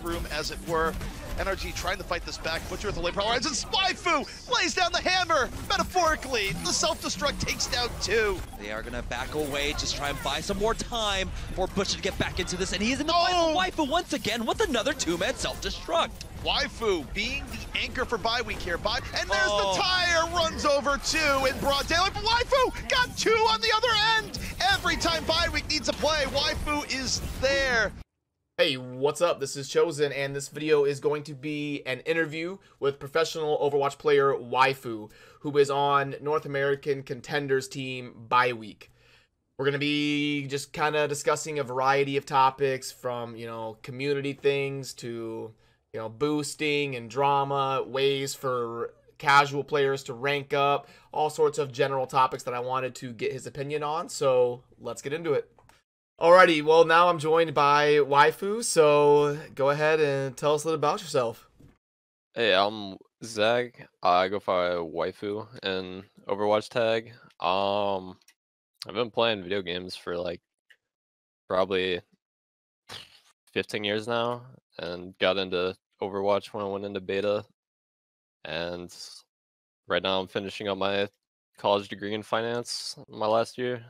room, as it were. NRG trying to fight this back. Butcher with the late power lines, and Waifu lays down the hammer. Metaphorically, the self-destruct takes down 2. They are gonna back away, just try and buy some more time for Butcher to get back into this, and he is in the fight with Waifu once again with another 2-man self-destruct. Waifu being the anchor for bye week here, and there's the tire, runs over 2 in broad daylight, but Waifu got 2 on the other end. Every time bye week needs a play, Waifu is there. Hey, what's up? This is Chosen, and this video is going to be an interview with professional Overwatch player Waifu, who is on North American Contenders team bye week. We're going to be just kind of discussing a variety of topics from, community things to, boosting and drama, ways for casual players to rank up, all sorts of general topics that I wanted to get his opinion on, so let's get into it. Alrighty, well now I'm joined by Waifu, so go ahead and tell us a little about yourself. Hey, I'm Zach. I go by Waifu in Overwatch tag. I've been playing video games for like probably 15 years now, and got into Overwatch when I went into beta. And right now I'm finishing up my college degree in finance, my last year.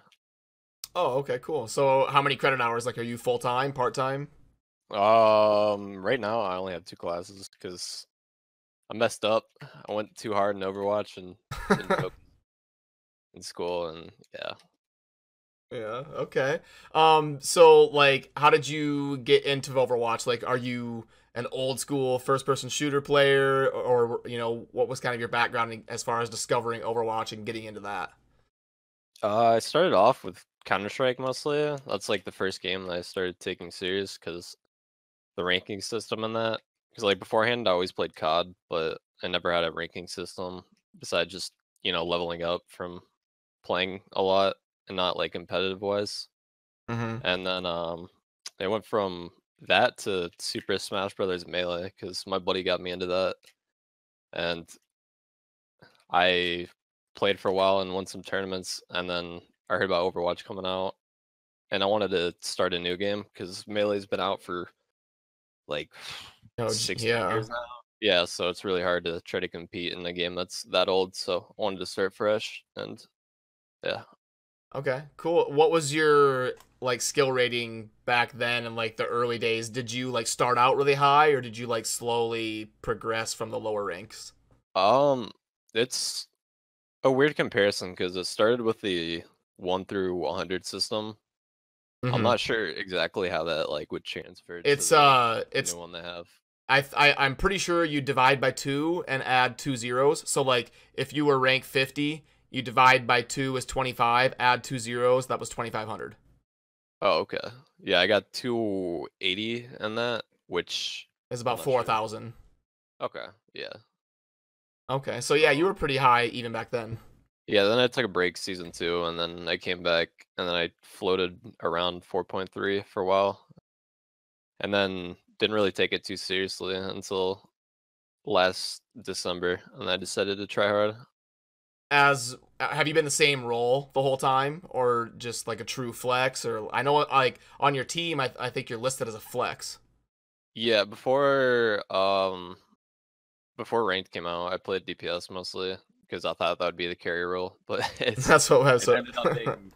Oh, okay, cool. So how many credit hours? Like, are you full-time, part-time? Right now I only have 2 classes because I messed up. I went too hard in Overwatch and didn't focus in school, and yeah. Yeah, okay. So like, how did you get into Overwatch? Like, are you an old school first-person shooter player, or what was kind of your background as far as discovering Overwatch and getting into that? I started off with Counter-Strike mostly. That's like the first game that I started taking serious because the ranking system in that. Because like beforehand, I always played COD, but I never had a ranking system besides just leveling up from playing a lot and not like competitive wise. And then it went from that to Super Smash Brothers Melee because my buddy got me into that, and I played for a while and won some tournaments, and then I heard about Overwatch coming out, and I wanted to start a new game because Melee's been out for like 6 years now. Yeah, so it's really hard to try to compete in a game that's that old. So I wanted to start fresh, and yeah. Okay, cool. What was your like skill rating back then in like the early days? Did you like start out really high, or did you like slowly progress from the lower ranks? It's a weird comparison because it started with the 1 through 100 system. I'm not sure exactly how that like would transfer to it's the new one they have. I'm pretty sure you divide by 2 and add 2 zeros. So like if you were rank 50, you divide by 2 is 25, add 2 zeros, that was 2500. Oh, okay. Yeah, I got 280 in that, which is about 4,000. Okay, yeah. Okay, so yeah, you were pretty high even back then. Yeah, then I took a break season 2, and then I came back, and then I floated around 4.3 for a while, and then didn't really take it too seriously until last December, and I decided to try hard. Have you been the same role the whole time, or just like a true flex? Or I know like on your team, I think you're listed as a flex. Yeah, before ranked came out, I played DPS mostly because I thought that would be the carry role, but that's what it ended up being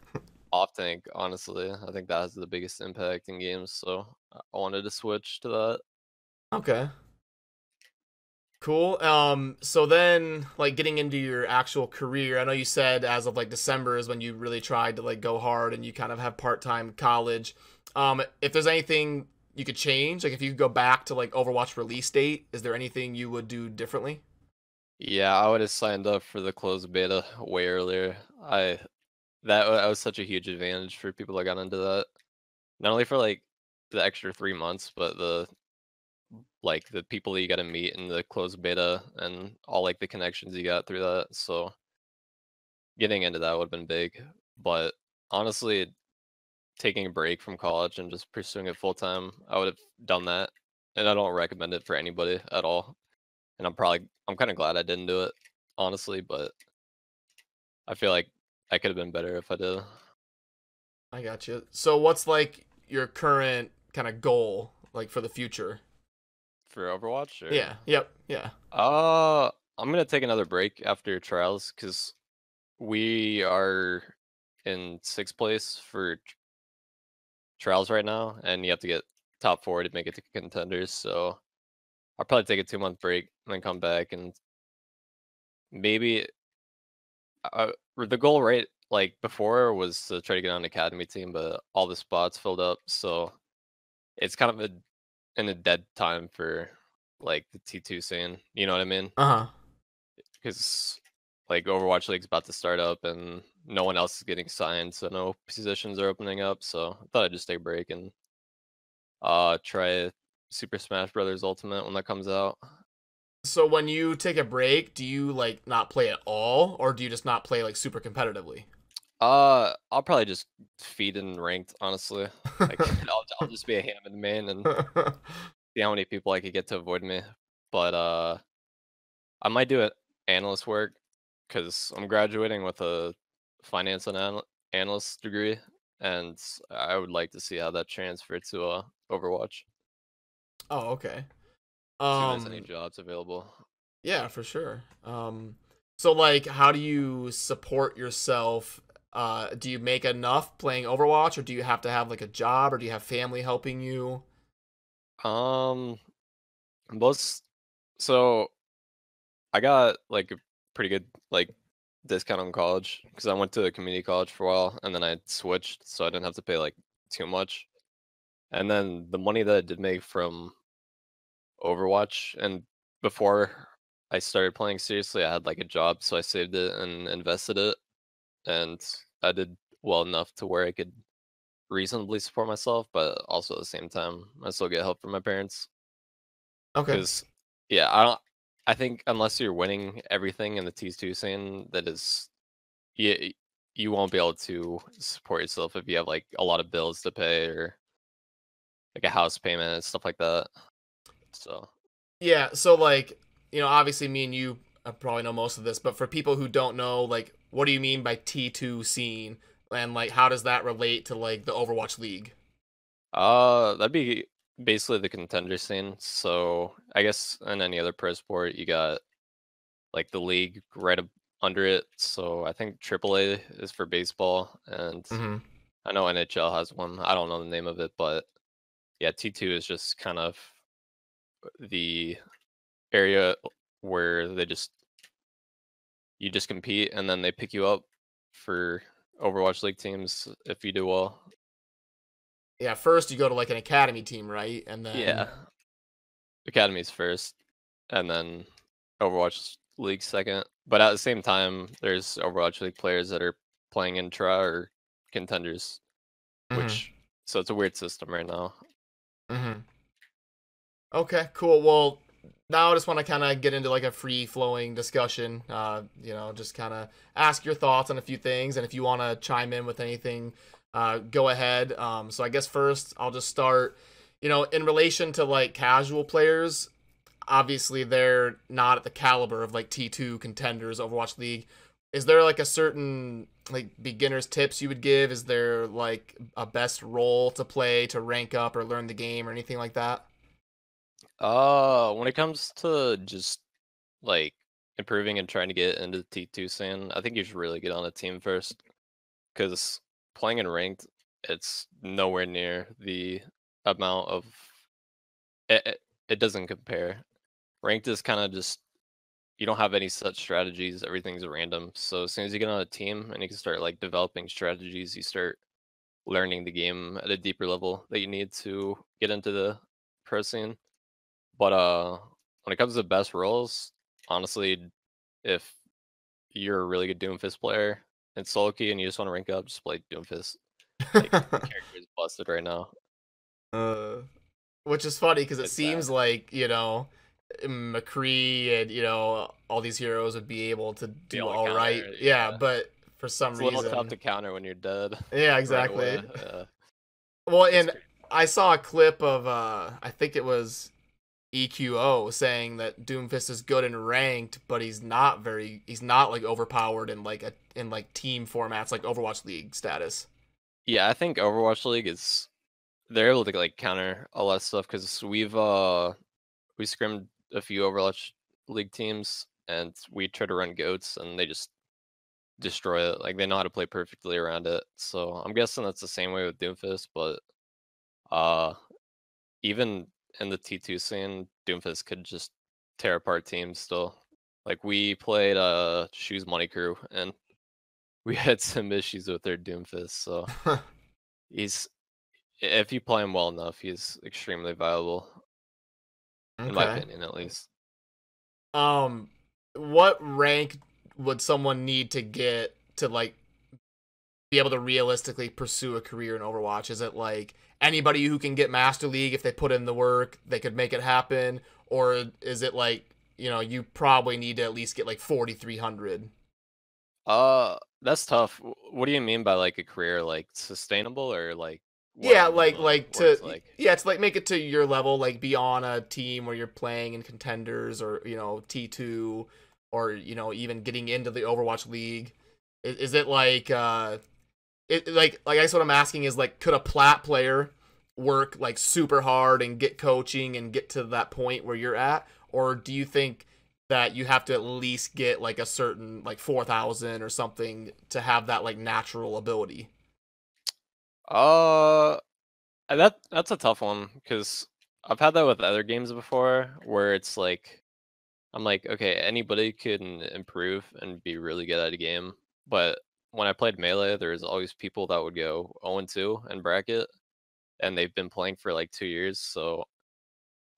off tank. Honestly, I think that has the biggest impact in games, so I wanted to switch to that. Okay. Cool. So then, like, getting into your actual career, I know you said as of like December is when you really tried to like go hard, and you kind of have part-time college. If there's anything you could change, like if you could go back to like Overwatch release date, is there anything you would do differently? Yeah, I would have signed up for the closed beta way earlier. That was such a huge advantage for people that got into that. Not only for like the extra 3 months, but the people that you got to meet in the closed beta and all like the connections you got through that. So getting into that would have been big. But honestly, taking a break from college and just pursuing it full time, I would have done that. And I don't recommend it for anybody at all. And I'm kind of glad I didn't do it, honestly, but I feel like I could have been better if I did. I got you. So what's like your current kind of goal like for the future? For Overwatch, or Yeah. Yep. Yeah. I'm gonna take another break after trials because we are in sixth place for trials right now, and you have to get top 4 to make it to contenders. So I'll probably take a 2-month break and then come back, and maybe the goal, right, like before, was to try to get on an academy team, but all the spots filled up, so it's kind of in a dead time for like the T2 scene. You know what I mean? Uh-huh. Because like Overwatch League's about to start up, and no one else is getting signed, so no positions are opening up. So I thought I'd just take a break and try Super Smash Brothers Ultimate when that comes out. So when you take a break, do you like not play at all, or do you just not play like super competitively? I'll probably just feed in ranked, honestly. Like I'll just be a ham in the main and see how many people I could get to avoid me. But I might do it analyst work because I'm graduating with a finance and analyst degree, and I would like to see how that transferred to Overwatch. Oh, okay. See if there's any Um, jobs available. yeah, for sure. So like, how do you support yourself? Do you make enough playing Overwatch, or do you have to have like a job, or do you have family helping you? Um, most so I got like a pretty good like discount on college because I went to a community college for a while, and then I switched, so I didn't have to pay like too much. And then the money that I did make from Overwatch, and before I started playing seriously, I had like a job, so I saved it and invested it, and I did well enough to where I could reasonably support myself, but also at the same time, I still get help from my parents. Okay. Because, yeah, I don't. I think unless you're winning everything in the T2 scene, that is, you won't be able to support yourself if you have like a lot of bills to pay or like a house payment and stuff like that. So, Yeah, so like, obviously me and you probably know most of this, but for people who don't know, like, what do you mean by T2 scene? And like, how does that relate to like the Overwatch League? that'd be basically the contender scene. So I guess in any other pro sport, you got like the league right under it. So I think AAA is for baseball, and Mm-hmm. I know NHL has one. I don't know the name of it, but yeah, T2 is just kind of the area where you just compete, and then they pick you up for Overwatch League teams if you do well. Yeah, first you go to like an academy team, right? And then Yeah, Academy's first, and then Overwatch League second. But at the same time, there's Overwatch League players that are playing intra or contenders, mm-hmm. which so it's a weird system right now. Mm-hmm. Okay, cool. Well, now I just want to kind of get into like a free flowing discussion. Just kind of ask your thoughts on a few things, and if you want to chime in with anything, go ahead. So I guess first I'll just start. In relation to like casual players, obviously they're not at the caliber of like T2 contenders, Overwatch League. Is there like a certain like beginner's tips you would give? Is there like a best role to play to rank up or learn the game or anything like that? When it comes to just like improving and trying to get into the T2 scene, I think you should really get on a team first, because playing in ranked, it's nowhere near the amount of it doesn't compare. Ranked is kind of just you don't have any set strategies, everything's random. So as soon as you get on a team and you can start like developing strategies, you start learning the game at a deeper level that you need to get into the pro scene. But when it comes to best roles, honestly, if you're a really good Doomfist player and solo key and you just want to rank up, just play Doomfist. Like the character is busted right now. uh, which is funny because it It's bad. seems like McCree and all these heroes would be able to Be do able to all right. counter, Yeah, yeah. but for some It's a little tough reason, to counter when you're dead yeah, right exactly. away. Yeah. Well, It's and crazy. I saw a clip of I think it was EQO saying that Doomfist is good in ranked, but he's not like overpowered in like team formats like Overwatch League status. Yeah, I think Overwatch League is they're able to like counter a lot of stuff because we've we scrimmed a few Overwatch League teams, and we try to run goats, and they just destroy it. Like they know how to play perfectly around it. So I'm guessing that's the same way with Doomfist, but uh, even in the T2 scene, Doomfist could just tear apart teams still. Like we played Shoes Money Crew, and we had some issues with their Doomfist. So he's if you play him well enough, he's extremely viable, in my Okay. opinion, at least. What rank would someone need to get to like be able to realistically pursue a career in Overwatch? Is it like anybody who can get Master League if they put in the work, they could make it happen, or is it like, you know, you probably need to at least get like 4,300? That's tough. What do you mean by like a career, like sustainable or like what Yeah, our minimum to works like? yeah, to like make it to your level, like be on a team where you're playing in contenders or, you know, T2, or, you know, even getting into the Overwatch League. Is it like it like I guess what I'm asking is like, could a plat player work like super hard and get coaching and get to that point where you're at, or do you think that you have to at least get like a certain like 4,000 or something to have that like natural ability? Uh, that's a tough one because I've had that with other games before where it's like I'm like, okay, anybody can improve and be really good at a game, but when I played Melee, there's always people that would go 0-2 in bracket, and they've been playing for like 2 years. So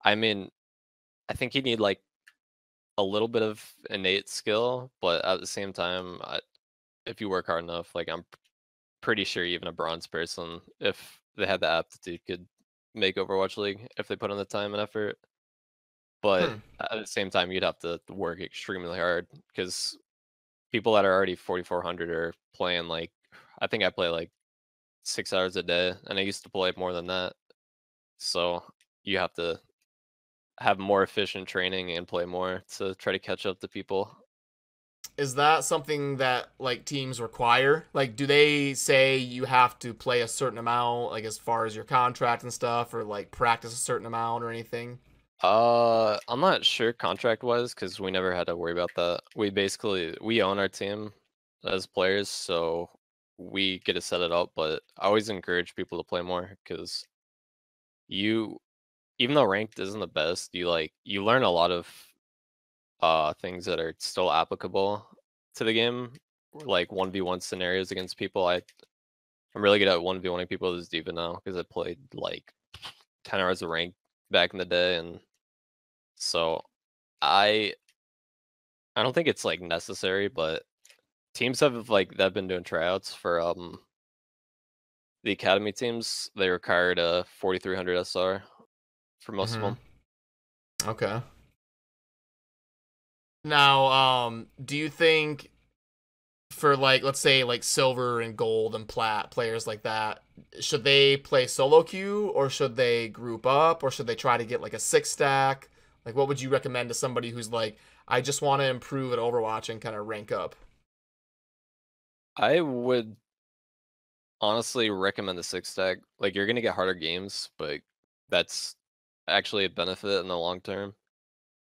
I mean, I think you need like a little bit of innate skill, but at the same time, if you work hard enough, like I'm pretty sure even a bronze person, if they had the aptitude, could make Overwatch League if they put in the time and effort. But Hmm. at the same time, you'd have to work extremely hard because people that are already 4,400 are playing like I think I play like 6 hours a day, and I used to play more than that. So you have to have more efficient training and play more to try to catch up to people. Is that something that like teams require? Like, do they say you have to play a certain amount, like as far as your contract and stuff, or like practice a certain amount or anything? I'm not sure contract wise because we never had to worry about that. We own our team as players, so we get to set it up. But I always encourage people to play more because you, even though ranked isn't the best, you learn a lot of things that are still applicable to the game, like 1v1 scenarios against people. I'm really good at 1v1ing people as Diva now because I played like 10 hours of rank back in the day, and so I I don't think it's like necessary, but teams have like that have been doing tryouts for the academy teams. They required a 4,300 SR for most of Mm-hmm. them. Okay. Now, do you think for like, let's say like silver and gold and plat players like that, should they play solo queue, or should they group up, or should they try to get like a six stack? Like, what would you recommend to somebody who's like, I just want to improve at Overwatch and kind of rank up? I would honestly recommend the six stack. Like you're gonna get harder games, but that's actually a benefit in the long term.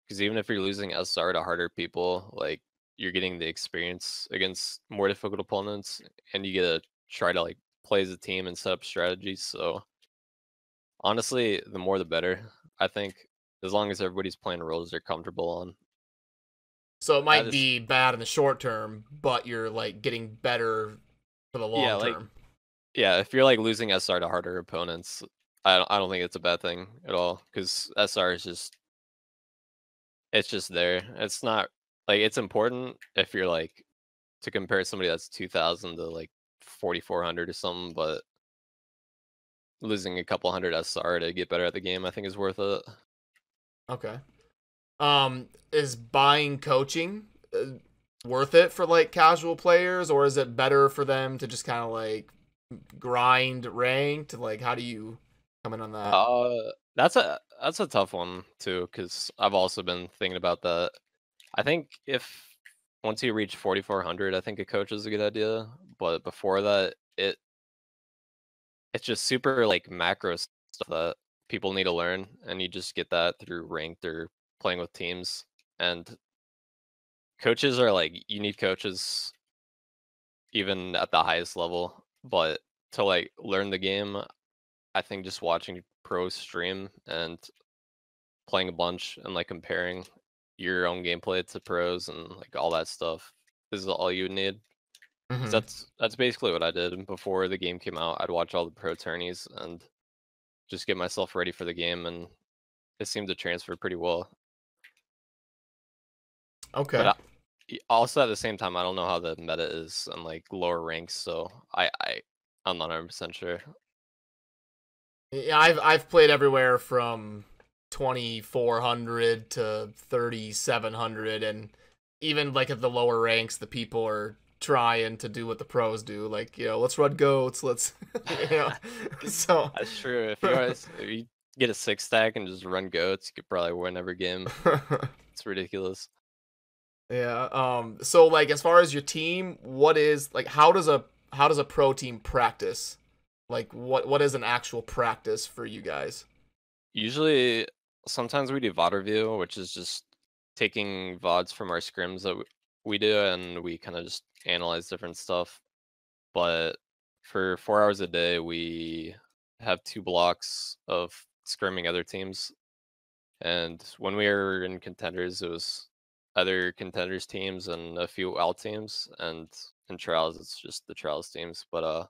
Because even if you're losing SR to harder people, like you're getting the experience against more difficult opponents, and you get to try to like play as a team and set up strategies. So honestly, the more the better. I think as long as everybody's playing roles they're comfortable on. So it That might is, be bad in the short term, but you're like getting better for the yeah, long like term. yeah. If you're like losing SR to harder opponents, I don't think it's a bad thing at all because SR is just it's just there. It's not like it's important if you're like to compare somebody that's 2,000 to like 4,400 or something, but losing a couple hundred SR to get better at the game, I think is worth it. Okay. Is buying coaching worth it for like casual players, or is it better for them to just kind of like grind ranked? Like, how do you come in on that? That's a tough one too, because I've also been thinking about that. I think if once you reach 4,400, I think a coach is a good idea. But before that, it's just super like macro stuff that people need to learn, and you just get that through ranked or playing with teams. And coaches are like, you need coaches even at the highest level, but to like learn the game, I think just watching pros stream and playing a bunch and like comparing your own gameplay to pros and like all that stuff is all you need. 'Cause that's basically what I did. And before the game came out, I'd watch all the pro tourneys and just get myself ready for the game, and it seemed to transfer pretty well. Okay. But also at the same time, I don't know how the meta is on like lower ranks, so I'm not 100% sure. Yeah, I've played everywhere from 2400 to 3700, and even like at the lower ranks, the people are trying to do what the pros do, like, you know, let's run goats, let's you know. So That's true. If you get a 6-stack and just run goats, you could probably win every game. It's ridiculous. yeah. So like, as far as your team, what is like, how does a pro team practice? Like, what is an actual practice for you guys? Usually, sometimes we do VOD review, which is just taking VODs from our scrims that we do, and we kind of just analyze different stuff. But for 4 hours a day, we have 2 blocks of scrimming other teams. And when we were in Contenders, it was other Contenders teams and a few L teams. And in Trials, it's just the Trials teams. But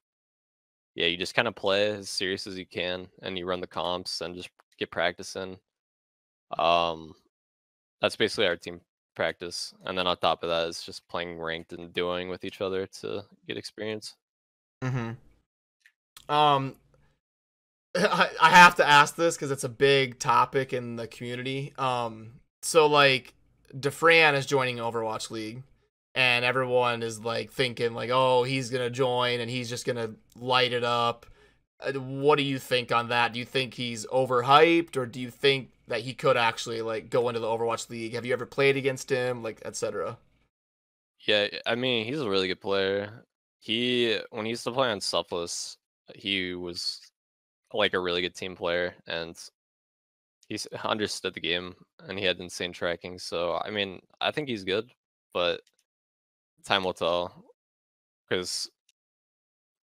yeah, you just kind of play as serious as you can, and you run the comps and just get practice in. That's basically our team practice, and then on top of that is just playing ranked and duoing with each other to get experience. I have to ask this because it's a big topic in the community. So like, DeFran is joining Overwatch League, and everyone is like thinking like, oh, he's gonna join and he's just gonna light it up. What do you think on that? Do you think he's overhyped, or do you think that he could actually like go into the Overwatch League? Have you ever played against him, like, etc.? Yeah, I mean, he's a really good player. When he used to play on Selfless, he was like a really good team player, and he's understood the game, and he had insane tracking. So I mean, I think he's good, but time will tell. Because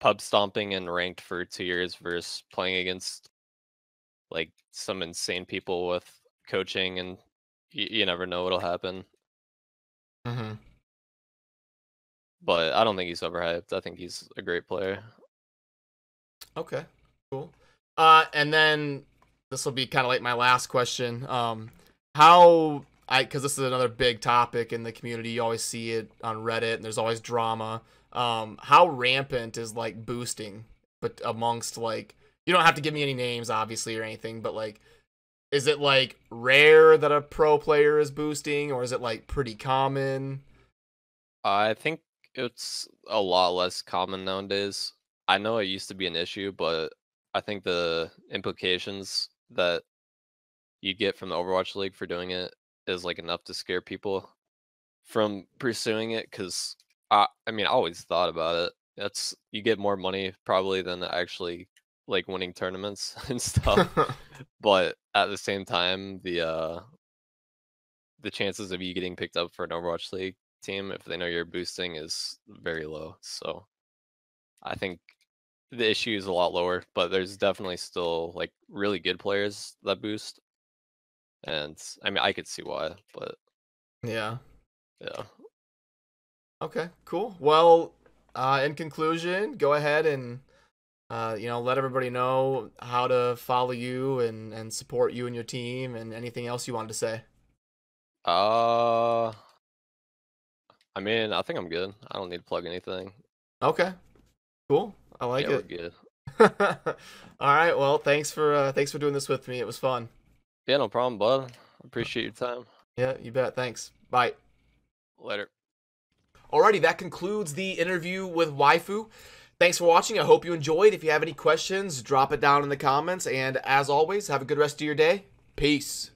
pub stomping and ranked for 2 years versus playing against like some insane people with coaching, and you never know what'll happen. But I don't think he's overhyped. I think he's a great player. Okay, cool. And then this will be kind of like my last question. Because this is another big topic in the community. You always see it on Reddit, and there's always drama. How rampant is like boosting, but amongst like, you don't have to give me any names obviously or anything, but like, is it like rare that a pro player is boosting, or is it like pretty common? I think it's a lot less common nowadays. I know it used to be an issue, but I think the implications that you get from the Overwatch League for doing it is like enough to scare people from pursuing it. Because I mean, I always thought about it. You get more money probably than actually like winning tournaments and stuff. But at the same time, the chances of you getting picked up for an Overwatch League team, if they know you're boosting, is very low. So I think the issue is a lot lower, but there's definitely still like really good players that boost. And I mean, I could see why, but Yeah. yeah. Okay, cool. Well, in conclusion, go ahead and let everybody know how to follow you and support you and your team, and anything else you wanted to say. I mean, I think I'm good. I don't need to plug anything. Okay, cool. I like Yeah, it. we're good. All right. Well, thanks for doing this with me. It was fun. Yeah, no problem, bud. Appreciate your time. Yeah, you bet. Thanks. Bye. Later. Alrighty, that concludes the interview with Waifu. Thanks for watching. I hope you enjoyed. If you have any questions, drop it down in the comments. And as always, have a good rest of your day. Peace.